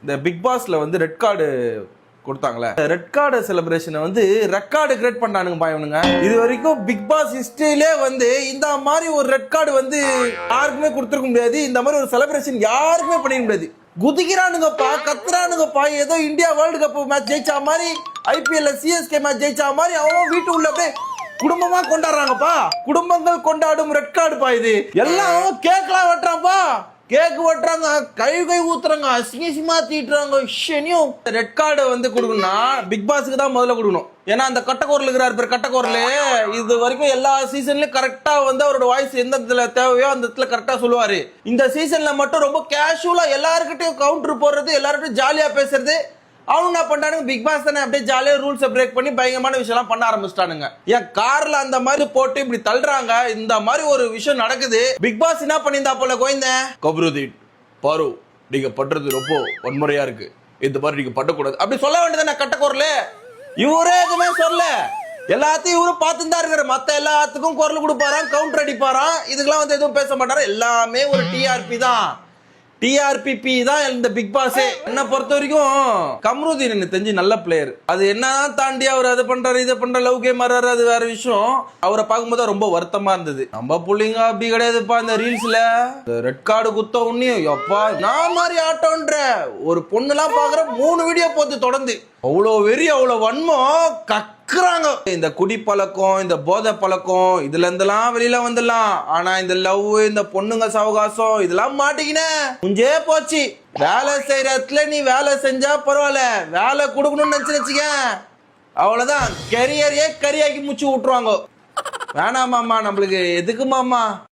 இந்த பிக் பாஸ்ல வந்து ரெட் கார்டு கொடுத்தாங்களே, ரெட் கார்டு செலிப்ரேஷனை வந்து ரெக்கார்டு கிரியேட் பண்ணானுங்க பாயவனுங்க. இது வரைக்கும் பிக் பாஸ் ஹிஸ்டரியிலே வந்து இந்த மாதிரி ஒரு ரெட் கார்டு வந்து யாருக்குமே கொடுத்துருக்க முடியாது. இந்த மாதிரி ஒரு செலிப்ரேஷன் யாருக்குமே பண்ணிட முடியாது. குதிக்கிறானுங்கப்பா, கத்துறானுங்கப்பா, ஏதோ இந்தியா வேர்ல்டு கப் மேட்ச் ஜெயிச்சா மாதிரி, ஐபிஎல்ல சிஎஸ்கே மேட்ச் ஜெயிச்சா மாதிரி அவன் வீட்டு உள்ள அப்படியே குடும்பமா கொண்டாடுறாங்கப்பா. குடும்பங்கள் கொண்டாடும் ரெட் கார்டு பா இது. எல்லாம் கேக்லாம் வெட்டுறான்ப்பா, கேக்கு வெட்டுறாங்க, கை ஊத்துறாங்க, அசிங்கமா தீட்டுறாங்க. ஷெனியும் ரெட் கார்டு வந்து கொடுக்கணும்னா பிக் பாஸுக்கு தான் முதல்ல கொடுக்கணும். ஏன்னா அந்த கட்டக்கோரில் இருக்கிறார் பேர், கட்டக்கோரில் இது வரைக்கும் எல்லா சீசன்லயும் கரெக்டா வந்து அவரோட வாய்ஸ் எந்த இடத்துல தேவையோ அந்த இடத்துல கரெக்டா சொல்லுவாரு. இந்த சீசன்ல மட்டும் ரொம்ப கேஷுவலா எல்லாருக்கிட்டையும் கவுண்டர் போடுறது, எல்லாருக்கிட்டையும் ஜாலியா பேசுறது. அவனு என்ன பண்ணானுங்க, பிக் பாஸ் தானே அப்படியே ஜாலியா ரூல்ஸை பிரேக் பண்ணி பயங்கரமான விஷயம் பண்ண ஆரம்பிச்சிட்டானுங்க. என் கார்ல அந்த மாதிரி போட்டு இப்படி தள்ளுறாங்க. இந்த மாதிரி ஒரு விஷயம் நடக்குது. பிக் பாஸ் என்ன பண்ணியிருந்தா போல கோயந்த கபருதீன் பாரு, நீங்க பண்றது ரொம்ப வன்முறையா இருக்கு, இந்த மாதிரி நீங்க பண்ணக்கூடாது அப்படி சொல்ல வேண்டியதானே கட்டக்குரல். இவரே எதுவுமே சொல்ல, எல்லாத்தையும் இவரு பார்த்துதான் இருக்காரு. மத்த எல்லாத்துக்கும் குரல் கொடுப்பாராம், கவுண்டர் அடிப்பாராம். இதுக்கெல்லாம் வந்து எதுவும் பேச மாட்டாரு. எல்லாமே ஒரு டிஆர்பி தான், டிஆர்பிபி தான் இந்த பிக் பாஸ். என்ன பொறுத்த வரைக்கும் கம்ருதீன் எனக்கு தெரிஞ்சு நல்ல பிளேயர். அது என்னதான் தாண்டி அவர் அதை பண்றாரு இதை பண்ற லவ் கேம் மாறாரு, அது வேற விஷயம். அவரை பார்க்கும்போது ரொம்ப வருத்தமா இருந்தது. நம்ம புள்ளிங்க அப்படி கிடையாதுப்பா. இந்த ரீல்ஸ்ல ரெட் கார்டு குத்த உடனே எப்பா நான் மாதிரி ஆட்டோன்ற ஒரு பொண்ணுலாம் பாக்குற 3 வீடியோ போட்டு தொடர்ந்து அவ்வளோ வெறி, அவ்வளோ வன்மம் கக்குறாங்க. இந்த குடி பழக்கம், இந்த போதை பழக்கம், இதுல இருந்தெல்லாம் வெளியில வந்துடலாம். ஆனா இந்த லவ், இந்த பொண்ணுங்க சவகாசம் இதெல்லாம் மாட்டிக்கினே முஞ்சே போச்சு. வேலை செய்யற இடத்துல நீ வேலை செஞ்சா பரவாயில்ல, வேலை கொடுக்கணும்னு நினைச்சுக்க அவ்வளவுதான், கரியரையே கரியாக்கி முச்சு விட்டுருவாங்க. வேணாமாம்மா, நம்மளுக்கு எதுக்கு மாமா.